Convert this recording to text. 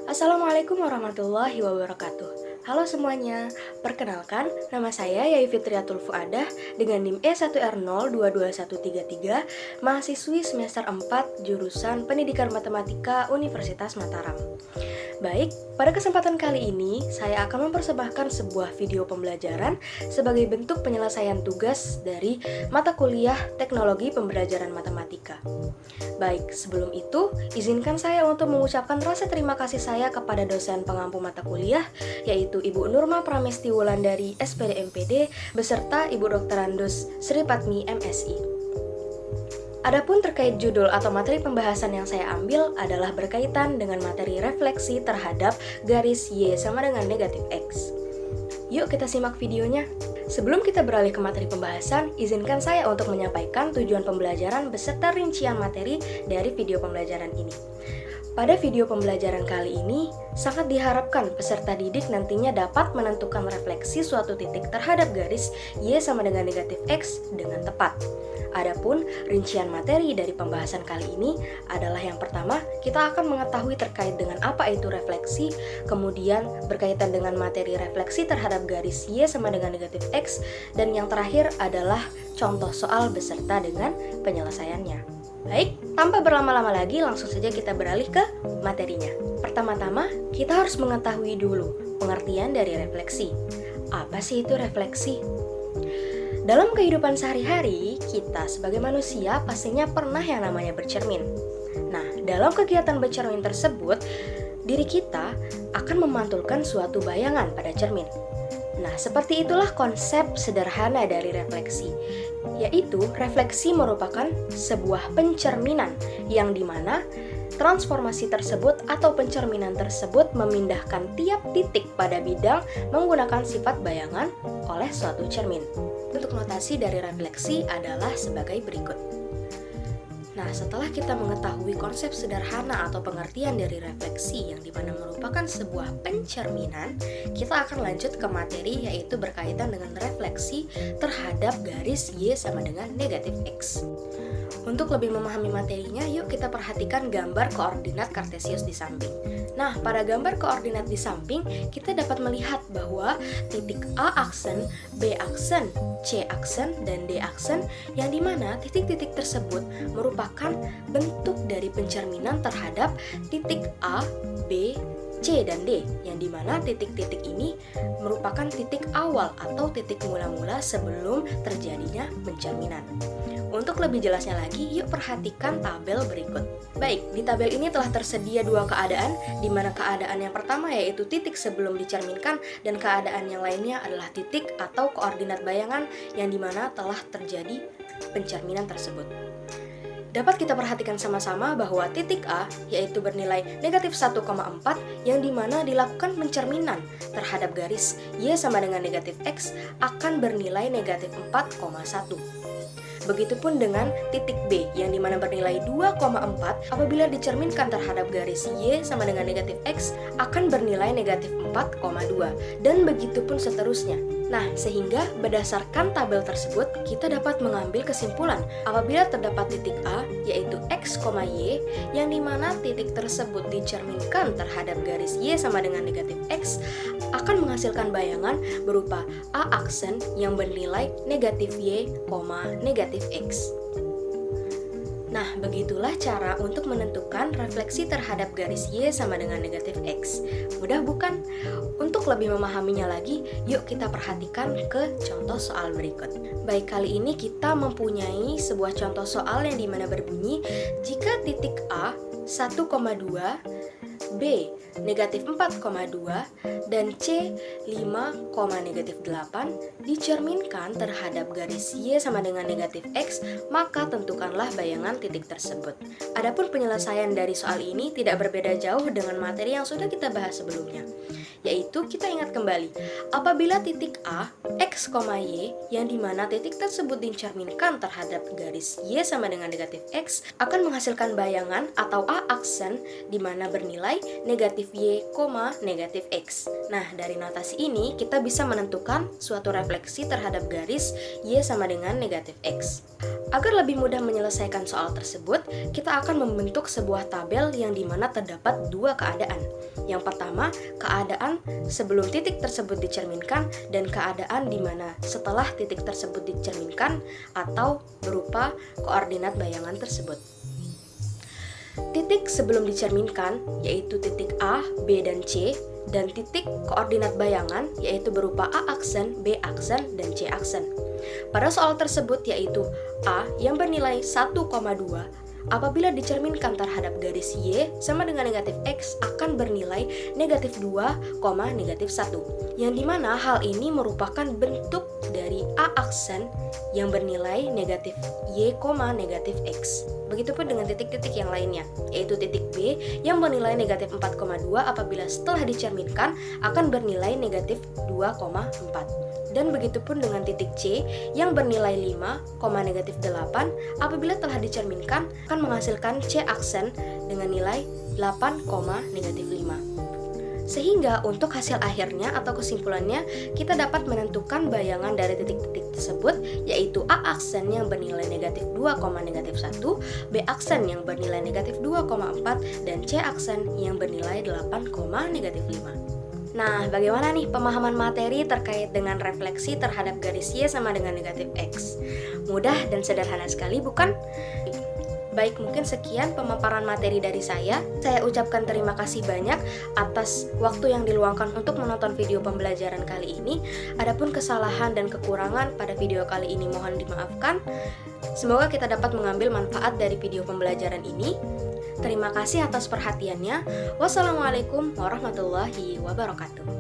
Assalamualaikum warahmatullahi wabarakatuh. Halo semuanya, perkenalkan nama saya Yai Fitriatul Fuadah dengan NIM E1R022133, mahasiswi semester 4 jurusan Pendidikan Matematika Universitas Mataram. Baik, pada kesempatan kali ini saya akan mempersembahkan sebuah video pembelajaran sebagai bentuk penyelesaian tugas dari mata kuliah Teknologi Pembelajaran Matematika. Baik, sebelum itu, izinkan saya untuk mengucapkan rasa terima kasih saya kepada dosen pengampu mata kuliah, yaitu Ibu Nurma Pramesti Wulandari, SPD MPD, beserta Ibu Dr. Andus Sri Patmi, MSI. Adapun terkait judul atau materi pembahasan yang saya ambil adalah berkaitan dengan materi refleksi terhadap garis Y sama dengan negatif X. Yuk kita simak videonya. Sebelum kita beralih ke materi pembahasan, izinkan saya untuk menyampaikan tujuan pembelajaran beserta rincian materi dari video pembelajaran ini. Pada video pembelajaran kali ini, sangat diharapkan peserta didik nantinya dapat menentukan refleksi suatu titik terhadap garis Y sama dengan negatif X dengan tepat. Adapun rincian materi dari pembahasan kali ini adalah yang pertama, kita akan mengetahui terkait dengan apa itu refleksi, kemudian berkaitan dengan materi refleksi terhadap garis Y sama dengan negatif X, dan yang terakhir adalah contoh soal beserta dengan penyelesaiannya. Baik, tanpa berlama-lama lagi langsung saja kita beralih ke materinya. Pertama-tama, kita harus mengetahui dulu pengertian dari refleksi. Apa sih itu refleksi? Dalam kehidupan sehari-hari, kita sebagai manusia pastinya pernah yang namanya bercermin. Nah, dalam kegiatan bercermin tersebut, diri kita akan memantulkan suatu bayangan pada cermin. Nah, seperti itulah konsep sederhana dari refleksi, yaitu refleksi merupakan sebuah pencerminan yang dimana transformasi tersebut atau pencerminan tersebut memindahkan tiap titik pada bidang menggunakan sifat bayangan oleh suatu cermin. Untuk notasi dari refleksi adalah sebagai berikut. Nah, setelah kita mengetahui konsep sederhana atau pengertian dari refleksi yang dimana merupakan sebuah pencerminan, kita akan lanjut ke materi yaitu berkaitan dengan refleksi terhadap garis Y sama dengan negatif X. Untuk lebih memahami materinya, yuk kita perhatikan gambar koordinat kartesius di samping. Nah, pada gambar koordinat di samping, kita dapat melihat bahwa titik A aksen, B aksen, C aksen, dan D aksen, yang dimana titik-titik tersebut merupakan bentuk dari pencerminan terhadap titik A, B, C, dan D, yang dimana titik-titik ini merupakan titik awal atau titik mula-mula sebelum terjadinya pencerminan. Untuk lebih jelasnya lagi, yuk perhatikan tabel berikut. Baik, di tabel ini telah tersedia dua keadaan, di mana keadaan yang pertama yaitu titik sebelum dicerminkan, dan keadaan yang lainnya adalah titik atau koordinat bayangan yang dimana telah terjadi pencerminan tersebut. Dapat kita perhatikan sama-sama bahwa titik A yaitu bernilai negatif 1,4 yang dimana dilakukan pencerminan terhadap garis Y sama dengan negatif X akan bernilai negatif 4,1. Begitupun dengan titik B yang dimana bernilai 2,4 apabila dicerminkan terhadap garis Y sama dengan negatif X akan bernilai negatif 4,2 dan begitupun seterusnya. Nah, sehingga berdasarkan tabel tersebut kita dapat mengambil kesimpulan apabila terdapat titik A yaitu X, Y yang dimana titik tersebut dicerminkan terhadap garis Y sama dengan negatif X akan menghasilkan bayangan berupa A aksen yang bernilai negatif Y, negatif X. Nah, begitulah cara untuk menentukan refleksi terhadap garis Y sama dengan negatif X. Mudah bukan? Untuk lebih memahaminya lagi, yuk kita perhatikan ke contoh soal berikut. Baik, kali ini kita mempunyai sebuah contoh soal yang dimana berbunyi jika titik A 1,2, B negatif 4,2, dan C 5,8 dicerminkan terhadap garis Y sama dengan negatif X, maka tentukanlah bayangan titik tersebut. Adapun penyelesaian dari soal ini tidak berbeda jauh dengan materi yang sudah kita bahas sebelumnya, yaitu kita ingat kembali, apabila titik A, X, Y yang dimana titik tersebut dicerminkan terhadap garis Y sama dengan negatif X akan menghasilkan bayangan atau A aksen dimana bernilai negatif Y, negatif X. Nah, dari notasi ini kita bisa menentukan suatu refleksi terhadap garis Y sama dengan negatif X. Agar lebih mudah menyelesaikan soal tersebut, kita akan membentuk sebuah tabel yang dimana terdapat dua keadaan. Yang pertama, keadaan sebelum titik tersebut dicerminkan dan keadaan di mana setelah titik tersebut dicerminkan atau berupa koordinat bayangan tersebut. Titik sebelum dicerminkan yaitu titik A, B, dan C, dan titik koordinat bayangan yaitu berupa A aksen, B aksen, dan C aksen. Pada soal tersebut yaitu A yang bernilai 1,2 apabila dicerminkan terhadap garis Y sama dengan negatif X akan bernilai negatif 2, negatif 1, yang dimana hal ini merupakan bentuk dari A aksen yang bernilai negatif Y, negatif X. Begitupun dengan titik-titik yang lainnya, yaitu titik B yang bernilai negatif 4,2 apabila setelah dicerminkan akan bernilai negatif 2,4. Dan begitupun dengan titik C yang bernilai 5, negatif 8 apabila telah dicerminkan akan menghasilkan C aksen dengan nilai 8, negatif 5. Sehingga untuk hasil akhirnya atau kesimpulannya kita dapat menentukan bayangan dari titik-titik tersebut yaitu A aksen yang bernilai negatif 2, negatif 1, B aksen yang bernilai negatif 2,4, dan C aksen yang bernilai 8, negatif 5. Nah, bagaimana nih pemahaman materi terkait dengan refleksi terhadap garis Y sama dengan negatif X? Mudah dan sederhana sekali, bukan? Baik, mungkin sekian pemaparan materi dari saya. Saya ucapkan terima kasih banyak atas waktu yang diluangkan untuk menonton video pembelajaran kali ini. Adapun kesalahan dan kekurangan pada video kali ini mohon dimaafkan. Semoga kita dapat mengambil manfaat dari video pembelajaran ini. Terima kasih atas perhatiannya. Wassalamualaikum warahmatullahi wabarakatuh.